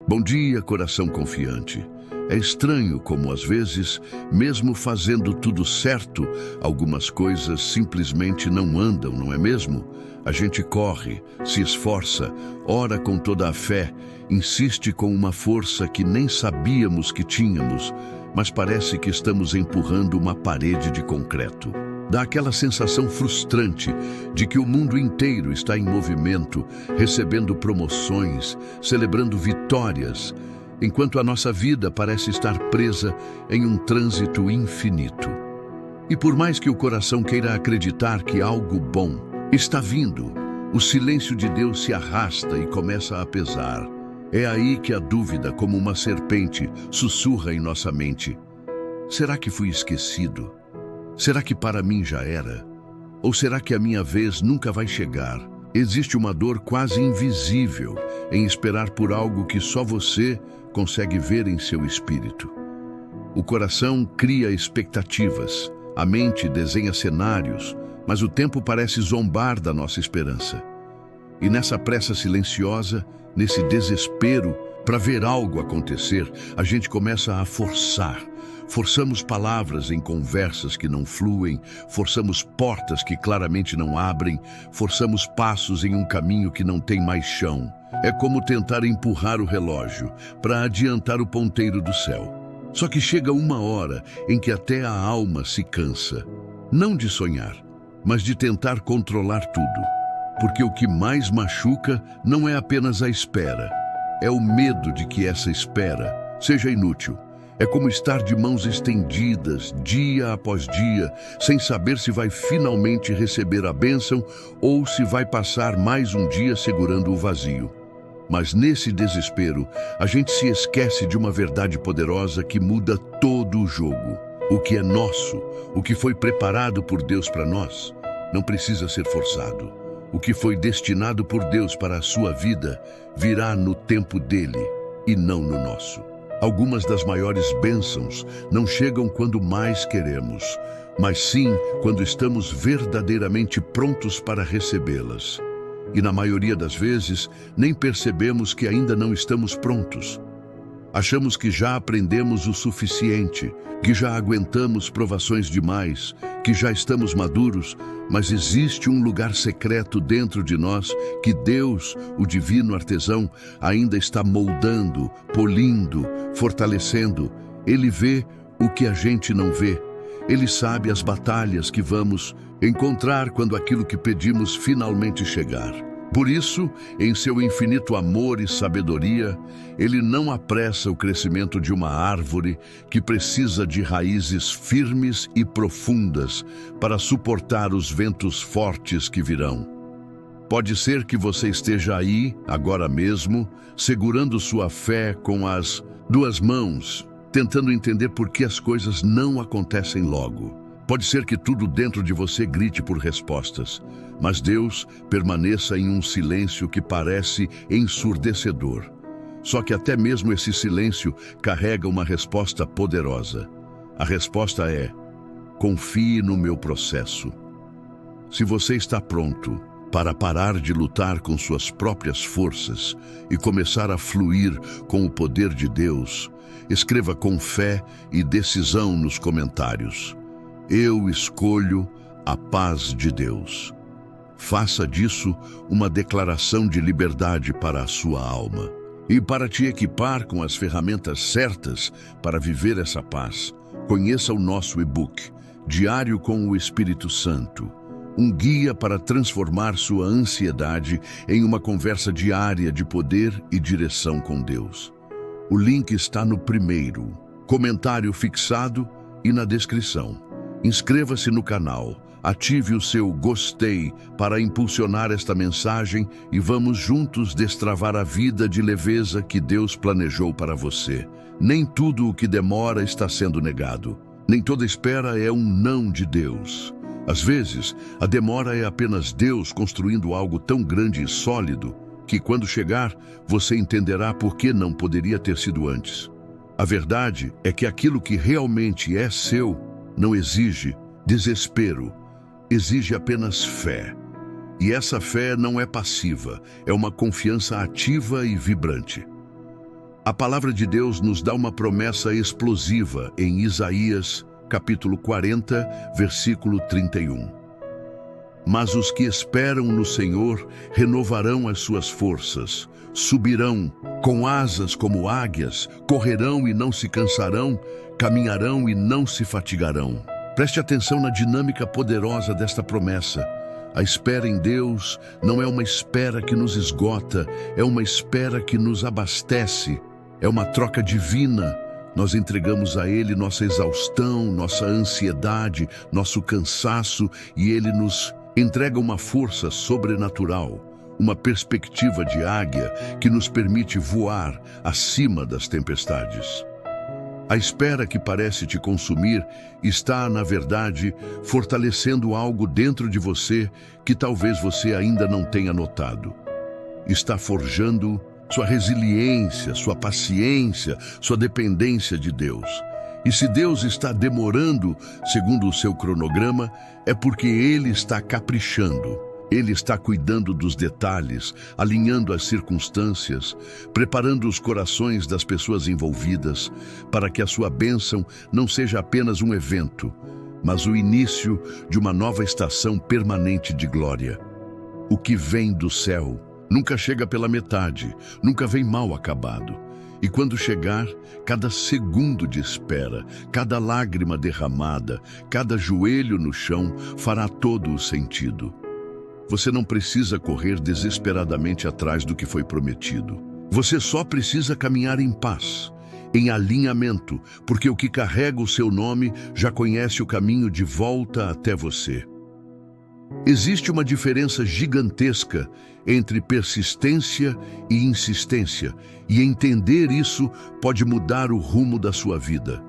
Bom dia, coração confiante. É estranho como, às vezes, mesmo fazendo tudo certo, algumas coisas simplesmente não andam, não é mesmo? A gente corre, se esforça, ora com toda a fé, insiste com uma força que nem sabíamos que tínhamos, mas parece que estamos empurrando uma parede de concreto. Dá aquela sensação frustrante de que o mundo inteiro está em movimento, recebendo promoções, celebrando vitórias, enquanto a nossa vida parece estar presa em um trânsito infinito. E por mais que o coração queira acreditar que algo bom está vindo, o silêncio de Deus se arrasta e começa a pesar. É aí que a dúvida, como uma serpente, sussurra em nossa mente. Será que fui esquecido? Será que para mim já era? Ou será que a minha vez nunca vai chegar? Existe uma dor quase invisível em esperar por algo que só você consegue ver em seu espírito. O coração cria expectativas, a mente desenha cenários, mas o tempo parece zombar da nossa esperança. E nessa pressa silenciosa, nesse desespero para ver algo acontecer, a gente começa a forçar. Forçamos palavras em conversas que não fluem, forçamos portas que claramente não abrem, forçamos passos em um caminho que não tem mais chão. É como tentar empurrar o relógio para adiantar o ponteiro do céu. Só que chega uma hora em que até a alma se cansa, não de sonhar, mas de tentar controlar tudo. Porque o que mais machuca não é apenas a espera, é o medo de que essa espera seja inútil. É como estar de mãos estendidas, dia após dia, sem saber se vai finalmente receber a bênção ou se vai passar mais um dia segurando o vazio. Mas nesse desespero, a gente se esquece de uma verdade poderosa que muda todo o jogo. O que é nosso, o que foi preparado por Deus para nós, não precisa ser forçado. O que foi destinado por Deus para a sua vida virá no tempo dele e não no nosso. Algumas das maiores bênçãos não chegam quando mais queremos, mas sim quando estamos verdadeiramente prontos para recebê-las. E na maioria das vezes, nem percebemos que ainda não estamos prontos. Achamos que já aprendemos o suficiente, que já aguentamos provações demais, que já estamos maduros, mas existe um lugar secreto dentro de nós que Deus, o divino artesão, ainda está moldando, polindo, fortalecendo. Ele vê o que a gente não vê. Ele sabe as batalhas que vamos encontrar quando aquilo que pedimos finalmente chegar. Por isso, em seu infinito amor e sabedoria, ele não apressa o crescimento de uma árvore que precisa de raízes firmes e profundas para suportar os ventos fortes que virão. Pode ser que você esteja aí, agora mesmo, segurando sua fé com as duas mãos, tentando entender por que as coisas não acontecem logo. Pode ser que tudo dentro de você grite por respostas, mas Deus permaneça em um silêncio que parece ensurdecedor. Só que até mesmo esse silêncio carrega uma resposta poderosa. A resposta é: confie no meu processo. Se você está pronto para parar de lutar com suas próprias forças e começar a fluir com o poder de Deus, escreva com fé e decisão nos comentários: eu escolho a paz de Deus. Faça disso uma declaração de liberdade para a sua alma. E para te equipar com as ferramentas certas para viver essa paz, conheça o nosso e-book, Diário com o Espírito Santo. Um guia para transformar sua ansiedade em uma conversa diária de poder e direção com Deus. O link está no primeiro comentário fixado e na descrição. Inscreva-se no canal, ative o seu gostei para impulsionar esta mensagem e vamos juntos destravar a vida de leveza que Deus planejou para você. Nem tudo o que demora está sendo negado. Nem toda espera é um não de Deus. Às vezes, a demora é apenas Deus construindo algo tão grande e sólido que, quando chegar, você entenderá por que não poderia ter sido antes. A verdade é que aquilo que realmente é seu não exige desespero, exige apenas fé. E essa fé não é passiva, é uma confiança ativa e vibrante. A palavra de Deus nos dá uma promessa explosiva em Isaías, capítulo 40, versículo 31. Mas os que esperam no Senhor renovarão as suas forças, subirão com asas como águias, correrão e não se cansarão, caminharão e não se fatigarão. Preste atenção na dinâmica poderosa desta promessa. A espera em Deus não é uma espera que nos esgota, é uma espera que nos abastece, é uma troca divina. Nós entregamos a Ele nossa exaustão, nossa ansiedade, nosso cansaço, e Ele nos entrega uma força sobrenatural, uma perspectiva de águia que nos permite voar acima das tempestades. A espera que parece te consumir está, na verdade, fortalecendo algo dentro de você que talvez você ainda não tenha notado. Está forjando sua resiliência, sua paciência, sua dependência de Deus. E se Deus está demorando, segundo o seu cronograma, é porque Ele está caprichando. Ele está cuidando dos detalhes, alinhando as circunstâncias, preparando os corações das pessoas envolvidas, para que a sua bênção não seja apenas um evento, mas o início de uma nova estação permanente de glória. O que vem do céu nunca chega pela metade, nunca vem mal acabado. E quando chegar, cada segundo de espera, cada lágrima derramada, cada joelho no chão fará todo o sentido. Você não precisa correr desesperadamente atrás do que foi prometido. Você só precisa caminhar em paz, em alinhamento, porque o que carrega o seu nome já conhece o caminho de volta até você. Existe uma diferença gigantesca entre persistência e insistência, e entender isso pode mudar o rumo da sua vida.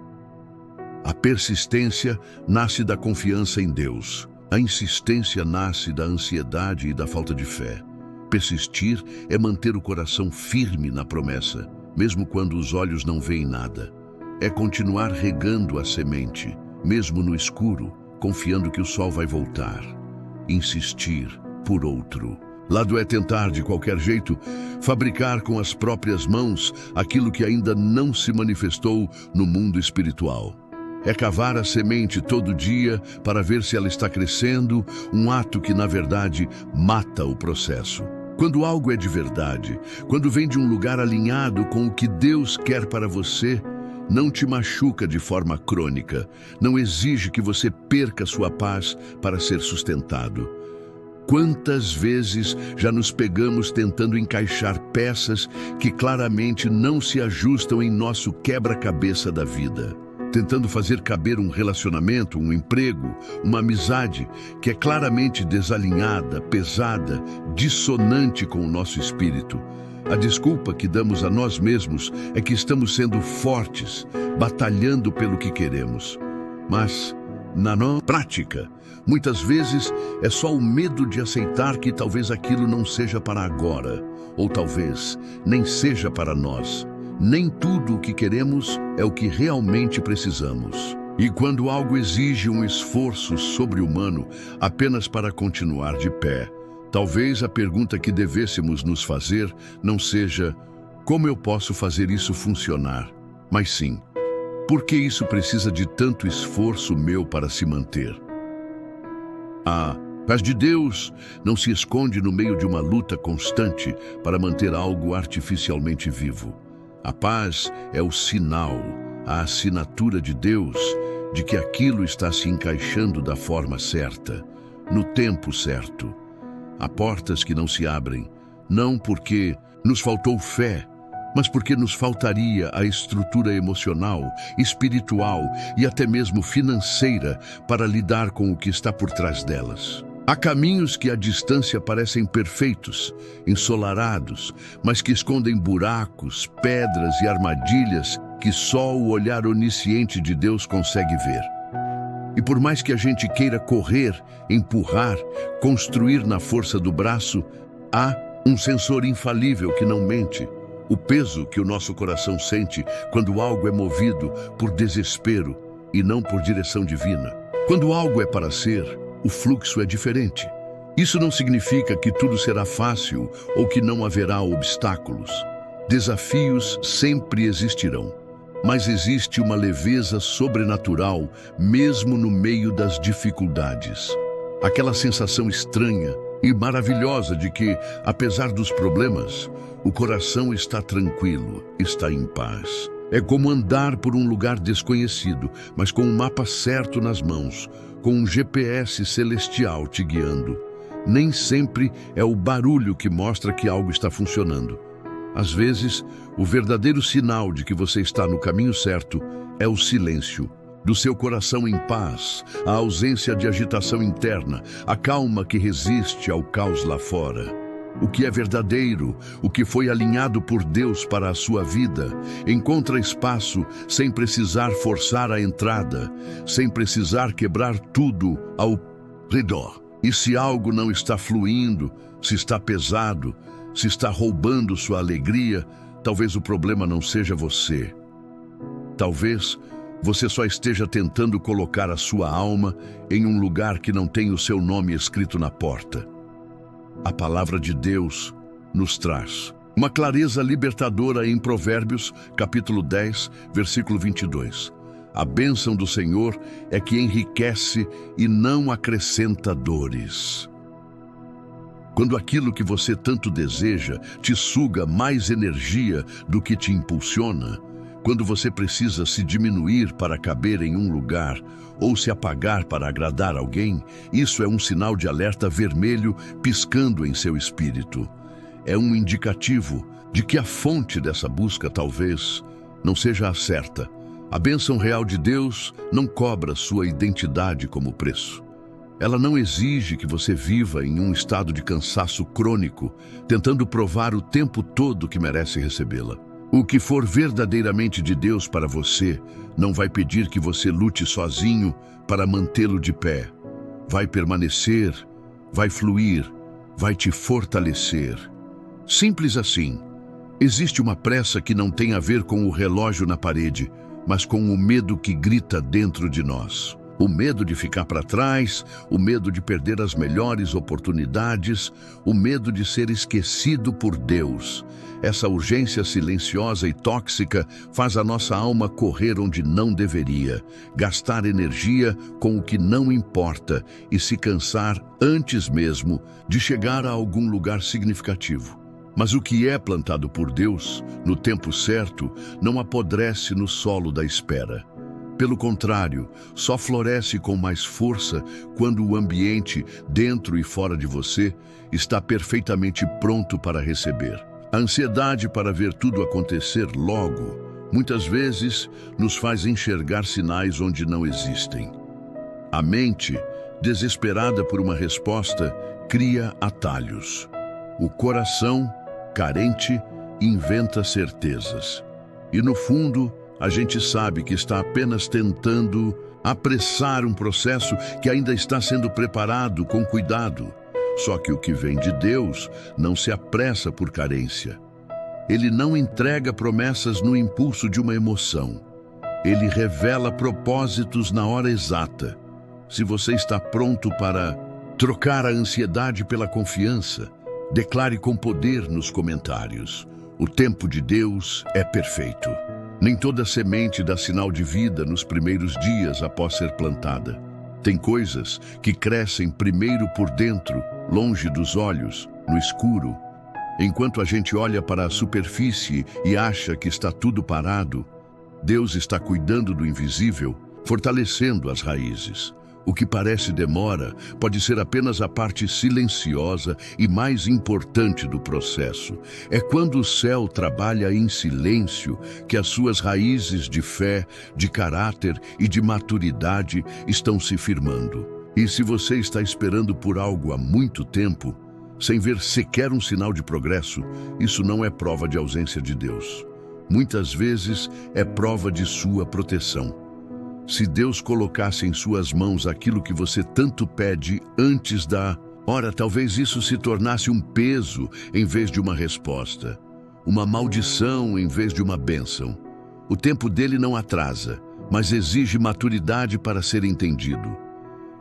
A persistência nasce da confiança em Deus. A insistência nasce da ansiedade e da falta de fé. Persistir é manter o coração firme na promessa, mesmo quando os olhos não veem nada. É continuar regando a semente, mesmo no escuro, confiando que o sol vai voltar. Insistir por outro lado é tentar, de qualquer jeito, fabricar com as próprias mãos aquilo que ainda não se manifestou no mundo espiritual. É cavar a semente todo dia para ver se ela está crescendo, um ato que, na verdade, mata o processo. Quando algo é de verdade, quando vem de um lugar alinhado com o que Deus quer para você, não te machuca de forma crônica, não exige que você perca sua paz para ser sustentado. Quantas vezes já nos pegamos tentando encaixar peças que claramente não se ajustam em nosso quebra-cabeça da vida? Tentando fazer caber um relacionamento, um emprego, uma amizade que é claramente desalinhada, pesada, dissonante com o nosso espírito. A desculpa que damos a nós mesmos é que estamos sendo fortes, batalhando pelo que queremos. Mas, na prática, muitas vezes é só o medo de aceitar que talvez aquilo não seja para agora, ou talvez nem seja para nós. Nem tudo o que queremos é o que realmente precisamos. E quando algo exige um esforço sobre-humano apenas para continuar de pé, talvez a pergunta que devêssemos nos fazer não seja como eu posso fazer isso funcionar, mas sim, por que isso precisa de tanto esforço meu para se manter? A paz de Deus não se esconde no meio de uma luta constante para manter algo artificialmente vivo. A paz é o sinal, a assinatura de Deus de que aquilo está se encaixando da forma certa, no tempo certo. Há portas que não se abrem, não porque nos faltou fé, mas porque nos faltaria a estrutura emocional, espiritual e até mesmo financeira para lidar com o que está por trás delas. Há caminhos que à distância parecem perfeitos, ensolarados, mas que escondem buracos, pedras e armadilhas que só o olhar onisciente de Deus consegue ver. E por mais que a gente queira correr, empurrar, construir na força do braço, há um sensor infalível que não mente. O peso que o nosso coração sente quando algo é movido por desespero e não por direção divina. Quando algo é para ser, o fluxo é diferente. Isso não significa que tudo será fácil ou que não haverá obstáculos. Desafios sempre existirão, mas existe uma leveza sobrenatural mesmo no meio das dificuldades. Aquela sensação estranha e maravilhosa de que, apesar dos problemas, o coração está tranquilo, está em paz. É como andar por um lugar desconhecido, mas com um mapa certo nas mãos, com um GPS celestial te guiando. Nem sempre é o barulho que mostra que algo está funcionando. Às vezes, o verdadeiro sinal de que você está no caminho certo é o silêncio. Do seu coração em paz, a ausência de agitação interna, a calma que resiste ao caos lá fora. O que é verdadeiro, o que foi alinhado por Deus para a sua vida, encontra espaço sem precisar forçar a entrada, sem precisar quebrar tudo ao redor. E se algo não está fluindo, se está pesado, se está roubando sua alegria, talvez o problema não seja você. Talvez você só esteja tentando colocar a sua alma em um lugar que não tem o seu nome escrito na porta. A palavra de Deus nos traz uma clareza libertadora em Provérbios, capítulo 10, versículo 22. A bênção do Senhor é que enriquece e não acrescenta dores. Quando aquilo que você tanto deseja te suga mais energia do que te impulsiona, quando você precisa se diminuir para caber em um lugar ou se apagar para agradar alguém, isso é um sinal de alerta vermelho piscando em seu espírito. É um indicativo de que a fonte dessa busca talvez não seja a certa. A bênção real de Deus não cobra sua identidade como preço. Ela não exige que você viva em um estado de cansaço crônico, tentando provar o tempo todo que merece recebê-la. O que for verdadeiramente de Deus para você não vai pedir que você lute sozinho para mantê-lo de pé. Vai permanecer, vai fluir, vai te fortalecer. Simples assim. Existe uma pressa que não tem a ver com o relógio na parede, mas com o medo que grita dentro de nós. O medo de ficar para trás, o medo de perder as melhores oportunidades, o medo de ser esquecido por Deus. Essa urgência silenciosa e tóxica faz a nossa alma correr onde não deveria, gastar energia com o que não importa e se cansar antes mesmo de chegar a algum lugar significativo. Mas o que é plantado por Deus, no tempo certo, não apodrece no solo da espera. Pelo contrário, só floresce com mais força quando o ambiente, dentro e fora de você, está perfeitamente pronto para receber. A ansiedade para ver tudo acontecer logo, muitas vezes, nos faz enxergar sinais onde não existem. A mente, desesperada por uma resposta, cria atalhos. O coração, carente, inventa certezas. E no fundo, a gente sabe que está apenas tentando apressar um processo que ainda está sendo preparado com cuidado. Só que o que vem de Deus não se apressa por carência. Ele não entrega promessas no impulso de uma emoção. Ele revela propósitos na hora exata. Se você está pronto para trocar a ansiedade pela confiança, declare com poder nos comentários: o tempo de Deus é perfeito. Nem toda semente dá sinal de vida nos primeiros dias após ser plantada. Tem coisas que crescem primeiro por dentro, longe dos olhos, no escuro. Enquanto a gente olha para a superfície e acha que está tudo parado, Deus está cuidando do invisível, fortalecendo as raízes. O que parece demora pode ser apenas a parte silenciosa e mais importante do processo. É quando o céu trabalha em silêncio que as suas raízes de fé, de caráter e de maturidade estão se firmando. E se você está esperando por algo há muito tempo, sem ver sequer um sinal de progresso, isso não é prova de ausência de Deus. Muitas vezes é prova de sua proteção. Se Deus colocasse em suas mãos aquilo que você tanto pede antes da hora, talvez isso se tornasse um peso em vez de uma resposta, uma maldição em vez de uma bênção. O tempo dele não atrasa, mas exige maturidade para ser entendido.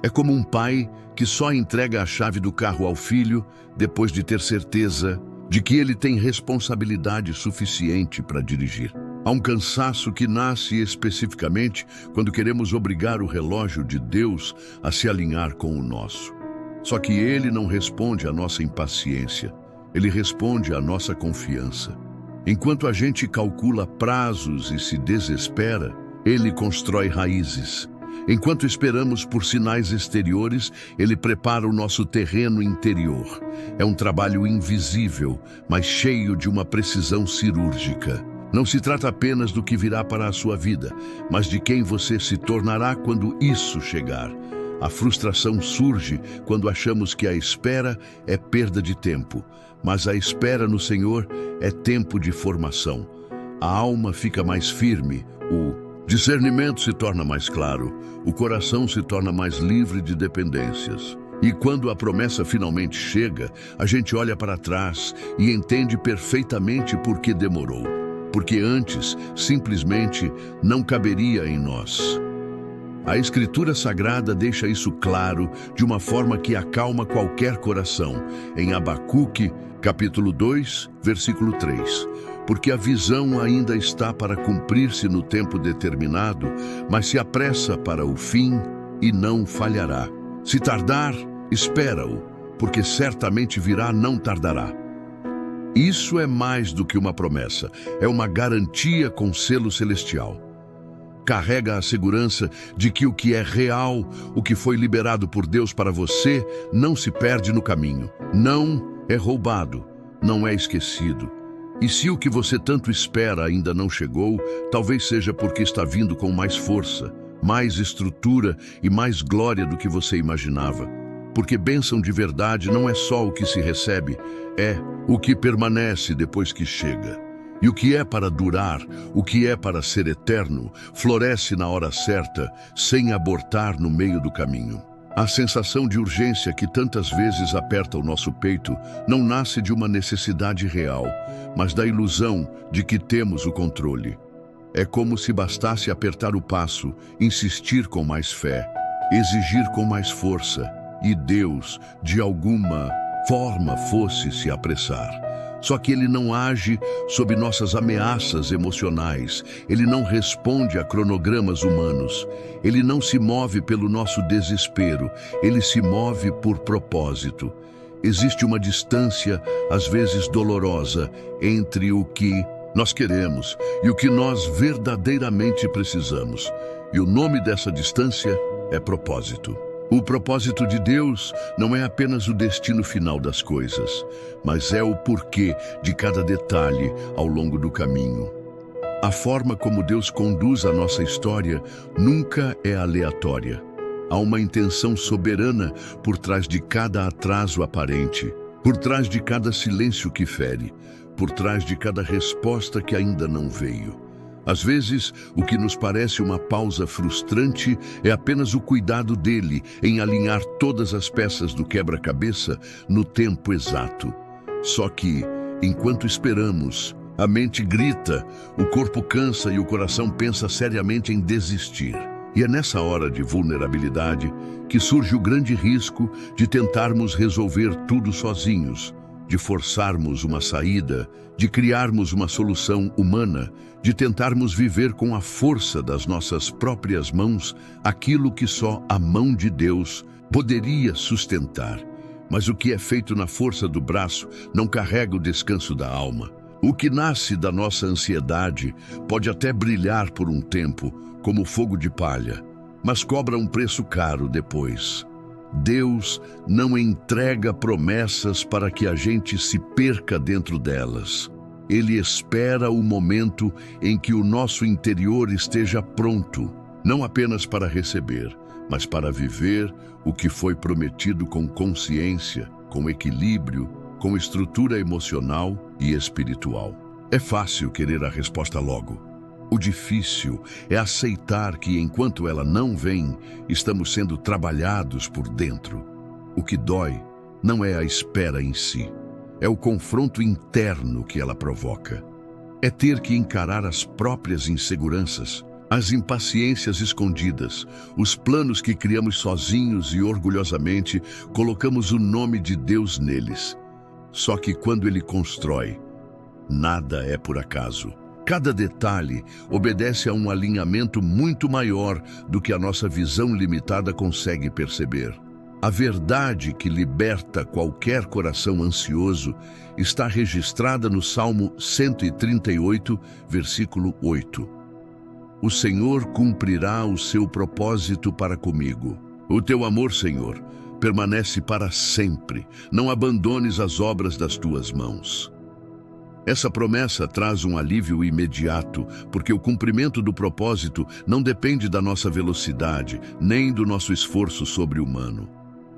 É como um pai que só entrega a chave do carro ao filho depois de ter certeza de que Ele tem responsabilidade suficiente para dirigir. Há um cansaço que nasce especificamente quando queremos obrigar o relógio de Deus a se alinhar com o nosso. Só que Ele não responde à nossa impaciência, Ele responde à nossa confiança. Enquanto a gente calcula prazos e se desespera, Ele constrói raízes. Enquanto esperamos por sinais exteriores, Ele prepara o nosso terreno interior. É um trabalho invisível, mas cheio de uma precisão cirúrgica. Não se trata apenas do que virá para a sua vida, mas de quem você se tornará quando isso chegar. A frustração surge quando achamos que a espera é perda de tempo, mas a espera no Senhor é tempo de formação. A alma fica mais firme, o discernimento se torna mais claro, o coração se torna mais livre de dependências. E quando a promessa finalmente chega, a gente olha para trás e entende perfeitamente por que demorou. Porque antes, simplesmente, não caberia em nós. A Escritura Sagrada deixa isso claro de uma forma que acalma qualquer coração. Em Abacuque, capítulo 2, versículo 3. Porque a visão ainda está para cumprir-se no tempo determinado, mas se apressa para o fim e não falhará. Se tardar, espera-o, porque certamente virá, não tardará. Isso é mais do que uma promessa, é uma garantia com selo celestial. Carrega a segurança de que o que é real, o que foi liberado por Deus para você, não se perde no caminho. Não é roubado, não é esquecido. E se o que você tanto espera ainda não chegou, talvez seja porque está vindo com mais força, mais estrutura e mais glória do que você imaginava. Porque bênção de verdade não é só o que se recebe, é o que permanece depois que chega. E o que é para durar, o que é para ser eterno, floresce na hora certa, sem abortar no meio do caminho. A sensação de urgência que tantas vezes aperta o nosso peito não nasce de uma necessidade real, mas da ilusão de que temos o controle. É como se bastasse apertar o passo, insistir com mais fé, exigir com mais força, e Deus, de alguma forma, fosse se apressar. Só que Ele não age sob nossas ameaças emocionais, Ele não responde a cronogramas humanos, Ele não se move pelo nosso desespero, Ele se move por propósito. Existe uma distância, às vezes dolorosa, entre o que nós queremos e o que nós verdadeiramente precisamos. E o nome dessa distância é propósito. O propósito de Deus não é apenas o destino final das coisas, mas é o porquê de cada detalhe ao longo do caminho. A forma como Deus conduz a nossa história nunca é aleatória. Há uma intenção soberana por trás de cada atraso aparente, por trás de cada silêncio que fere, por trás de cada resposta que ainda não veio. Às vezes, o que nos parece uma pausa frustrante é apenas o cuidado dele em alinhar todas as peças do quebra-cabeça no tempo exato. Só que, enquanto esperamos, a mente grita, o corpo cansa e o coração pensa seriamente em desistir. E é nessa hora de vulnerabilidade que surge o grande risco de tentarmos resolver tudo sozinhos, de forçarmos uma saída, de criarmos uma solução humana, de tentarmos viver com a força das nossas próprias mãos aquilo que só a mão de Deus poderia sustentar. Mas o que é feito na força do braço não carrega o descanso da alma. O que nasce da nossa ansiedade pode até brilhar por um tempo, como fogo de palha, mas cobra um preço caro depois. Deus não entrega promessas para que a gente se perca dentro delas. Ele espera o momento em que o nosso interior esteja pronto, não apenas para receber, mas para viver o que foi prometido com consciência, com equilíbrio, com estrutura emocional e espiritual. É fácil querer a resposta logo. O difícil é aceitar que, enquanto ela não vem, estamos sendo trabalhados por dentro. O que dói não é a espera em si, é o confronto interno que ela provoca. É ter que encarar as próprias inseguranças, as impaciências escondidas, os planos que criamos sozinhos e orgulhosamente colocamos o nome de Deus neles. Só que quando ele constrói, nada é por acaso. Cada detalhe obedece a um alinhamento muito maior do que a nossa visão limitada consegue perceber. A verdade que liberta qualquer coração ansioso está registrada no Salmo 138, versículo 8. O Senhor cumprirá o seu propósito para comigo. O teu amor, Senhor, permanece para sempre. Não abandones as obras das tuas mãos. Essa promessa traz um alívio imediato, porque o cumprimento do propósito não depende da nossa velocidade, nem do nosso esforço sobre-humano.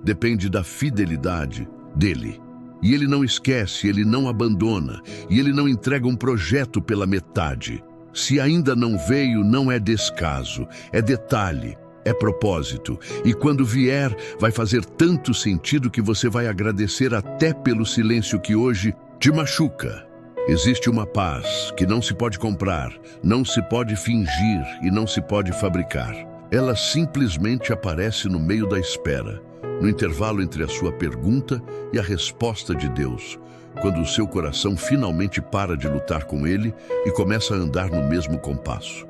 Depende da fidelidade dele. E ele não esquece, ele não abandona, e ele não entrega um projeto pela metade. Se ainda não veio, não é descaso, é detalhe, é propósito. E quando vier, vai fazer tanto sentido que você vai agradecer até pelo silêncio que hoje te machuca. Existe uma paz que não se pode comprar, não se pode fingir e não se pode fabricar. Ela simplesmente aparece no meio da espera, no intervalo entre a sua pergunta e a resposta de Deus, quando o seu coração finalmente para de lutar com ele e começa a andar no mesmo compasso.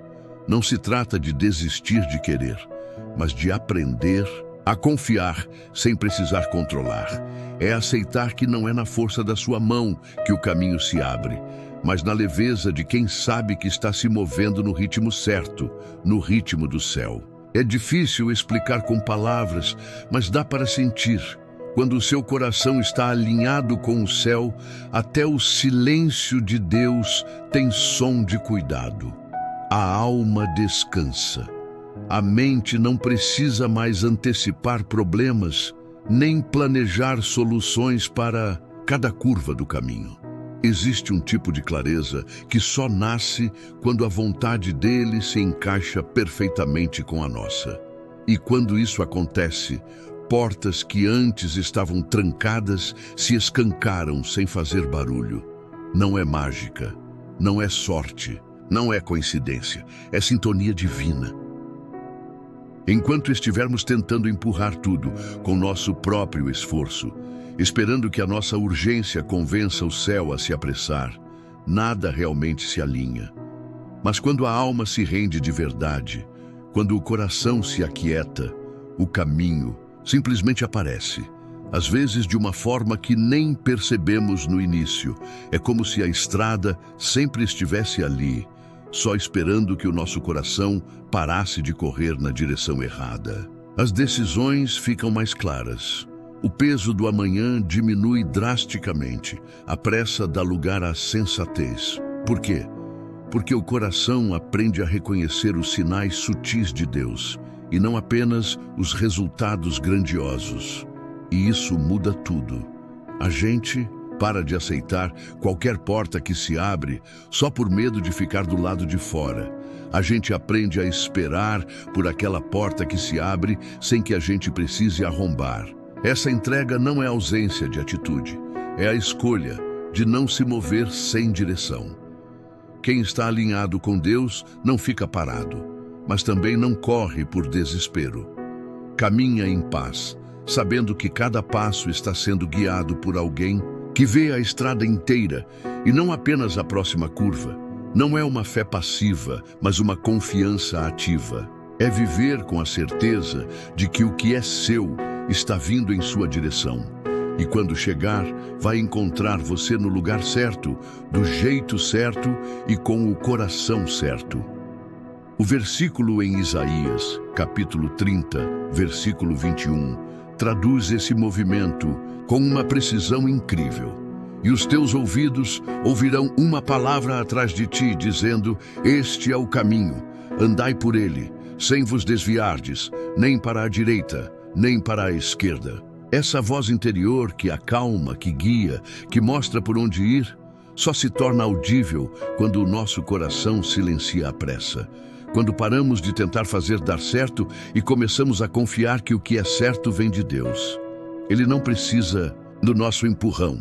Não se trata de desistir de querer, mas de aprender a confiar sem precisar controlar. É aceitar que não é na força da sua mão que o caminho se abre, mas na leveza de quem sabe que está se movendo no ritmo certo, no ritmo do céu. É difícil explicar com palavras, mas dá para sentir. Quando o seu coração está alinhado com o céu, até o silêncio de Deus tem som de cuidado. A alma descansa. A mente não precisa mais antecipar problemas, nem planejar soluções para cada curva do caminho. Existe um tipo de clareza que só nasce quando a vontade dele se encaixa perfeitamente com a nossa. E quando isso acontece, portas que antes estavam trancadas se escancaram sem fazer barulho. Não é mágica, não é sorte, não é coincidência, é sintonia divina. Enquanto estivermos tentando empurrar tudo com nosso próprio esforço, esperando que a nossa urgência convença o céu a se apressar, nada realmente se alinha. Mas quando a alma se rende de verdade, quando o coração se aquieta, o caminho simplesmente aparece, às vezes de uma forma que nem percebemos no início. É como se a estrada sempre estivesse ali, só esperando que o nosso coração parasse de correr na direção errada. As decisões ficam mais claras. O peso do amanhã diminui drasticamente. A pressa dá lugar à sensatez. Por quê? Porque o coração aprende a reconhecer os sinais sutis de Deus e não apenas os resultados grandiosos. E isso muda tudo. A gente para de aceitar qualquer porta que se abre só por medo de ficar do lado de fora. A gente aprende a esperar por aquela porta que se abre sem que a gente precise arrombar. Essa entrega não é ausência de atitude, é a escolha de não se mover sem direção. Quem está alinhado com Deus não fica parado, mas também não corre por desespero. Caminha em paz, sabendo que cada passo está sendo guiado por alguém que vê a estrada inteira e não apenas a próxima curva. Não é uma fé passiva, mas uma confiança ativa. É viver com a certeza de que o que é seu está vindo em sua direção. E quando chegar, vai encontrar você no lugar certo, do jeito certo e com o coração certo. O versículo em Isaías, capítulo 30, versículo 21, traduz esse movimento com uma precisão incrível. E os teus ouvidos ouvirão uma palavra atrás de ti, dizendo: este é o caminho, andai por ele, sem vos desviardes, nem para a direita, nem para a esquerda. Essa voz interior que acalma, que guia, que mostra por onde ir, só se torna audível quando o nosso coração silencia a pressa. Quando paramos de tentar fazer dar certo e começamos a confiar que o que é certo vem de Deus. Ele não precisa do nosso empurrão.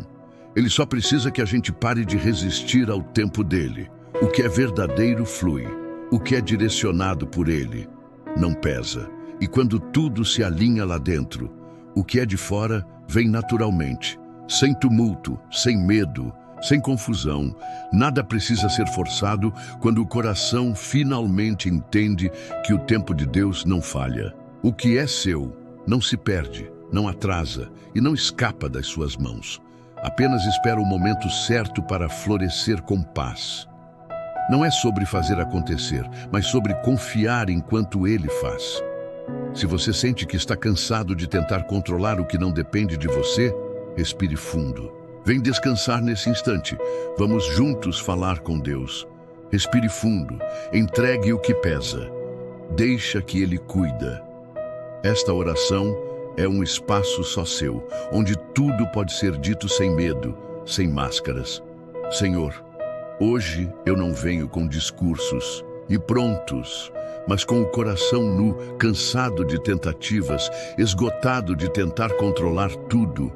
Ele só precisa que a gente pare de resistir ao tempo dele. O que é verdadeiro flui. O que é direcionado por ele não pesa. E quando tudo se alinha lá dentro, o que é de fora vem naturalmente, sem tumulto, sem medo, sem confusão. Nada precisa ser forçado quando o coração finalmente entende que o tempo de Deus não falha. O que é seu não se perde, não atrasa e não escapa das suas mãos. Apenas espera o momento certo para florescer com paz. Não é sobre fazer acontecer, mas sobre confiar enquanto Ele faz. Se você sente que está cansado de tentar controlar o que não depende de você, respire fundo. Vem descansar nesse instante. Vamos juntos falar com Deus. Respire fundo, entregue o que pesa. Deixa que Ele cuida. Esta oração é um espaço só seu, onde tudo pode ser dito sem medo, sem máscaras. Senhor, hoje eu não venho com discursos e prontos, mas com o coração nu, cansado de tentativas, esgotado de tentar controlar tudo.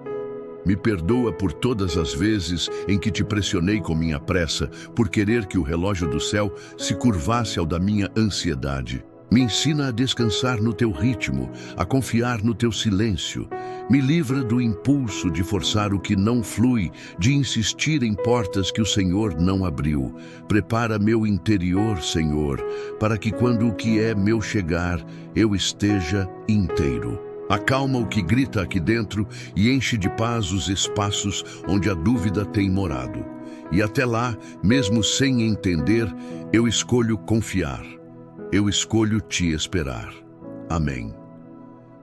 Me perdoa por todas as vezes em que te pressionei com minha pressa, por querer que o relógio do céu se curvasse ao da minha ansiedade. Me ensina a descansar no teu ritmo, a confiar no teu silêncio. Me livra do impulso de forçar o que não flui, de insistir em portas que o Senhor não abriu. Prepara meu interior, Senhor, para que quando o que é meu chegar, eu esteja inteiro. Acalma o que grita aqui dentro e enche de paz os espaços onde a dúvida tem morado. E até lá, mesmo sem entender, eu escolho confiar. Eu escolho te esperar. Amém.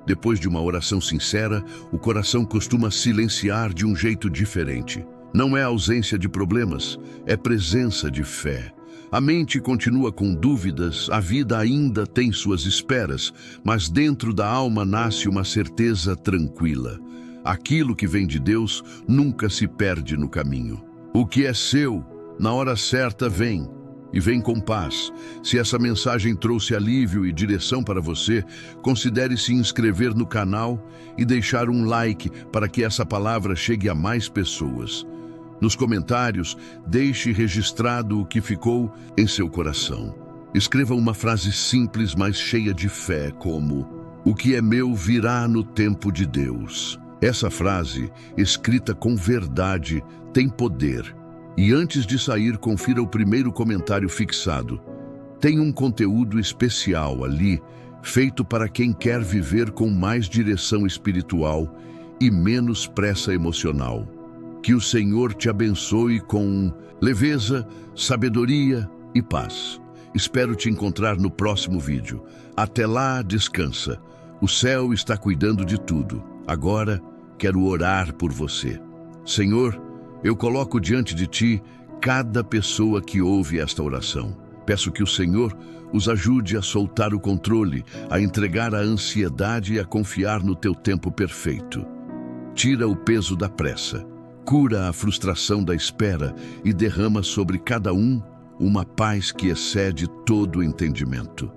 Depois de uma oração sincera, o coração costuma silenciar de um jeito diferente. Não é ausência de problemas, é presença de fé. A mente continua com dúvidas, a vida ainda tem suas esperas, mas dentro da alma nasce uma certeza tranquila. Aquilo que vem de Deus nunca se perde no caminho. O que é seu, na hora certa vem, e vem com paz. Se essa mensagem trouxe alívio e direção para você, considere se inscrever no canal e deixar um like para que essa palavra chegue a mais pessoas. Nos comentários, deixe registrado o que ficou em seu coração. Escreva uma frase simples, mas cheia de fé, como: o que é meu virá no tempo de Deus. Essa frase, escrita com verdade, tem poder. E antes de sair, confira o primeiro comentário fixado. Tem um conteúdo especial ali, feito para quem quer viver com mais direção espiritual e menos pressa emocional. Que o Senhor te abençoe com leveza, sabedoria e paz. Espero te encontrar no próximo vídeo. Até lá, descansa. O céu está cuidando de tudo. Agora, quero orar por você. Senhor, eu coloco diante de ti cada pessoa que ouve esta oração. Peço que o Senhor os ajude a soltar o controle, a entregar a ansiedade e a confiar no teu tempo perfeito. Tira o peso da pressa. Cura a frustração da espera e derrama sobre cada um uma paz que excede todo o entendimento.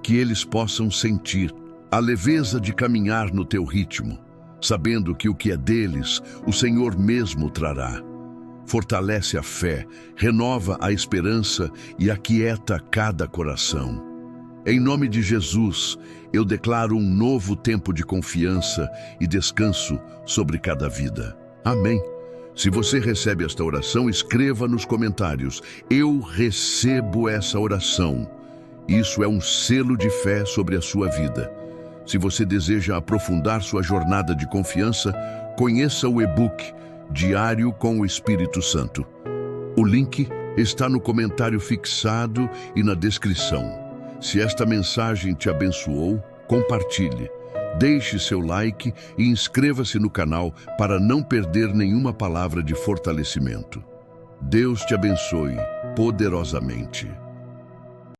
Que eles possam sentir a leveza de caminhar no teu ritmo, sabendo que o que é deles, o Senhor mesmo trará. Fortalece a fé, renova a esperança e aquieta cada coração. Em nome de Jesus, eu declaro um novo tempo de confiança e descanso sobre cada vida. Amém. Se você recebe esta oração, escreva nos comentários: eu recebo essa oração. Isso é um selo de fé sobre a sua vida. Se você deseja aprofundar sua jornada de confiança, conheça o e-book Diário com o Espírito Santo. O link está no comentário fixado e na descrição. Se esta mensagem te abençoou, compartilhe. Deixe seu like e inscreva-se no canal para não perder nenhuma palavra de fortalecimento. Deus te abençoe poderosamente.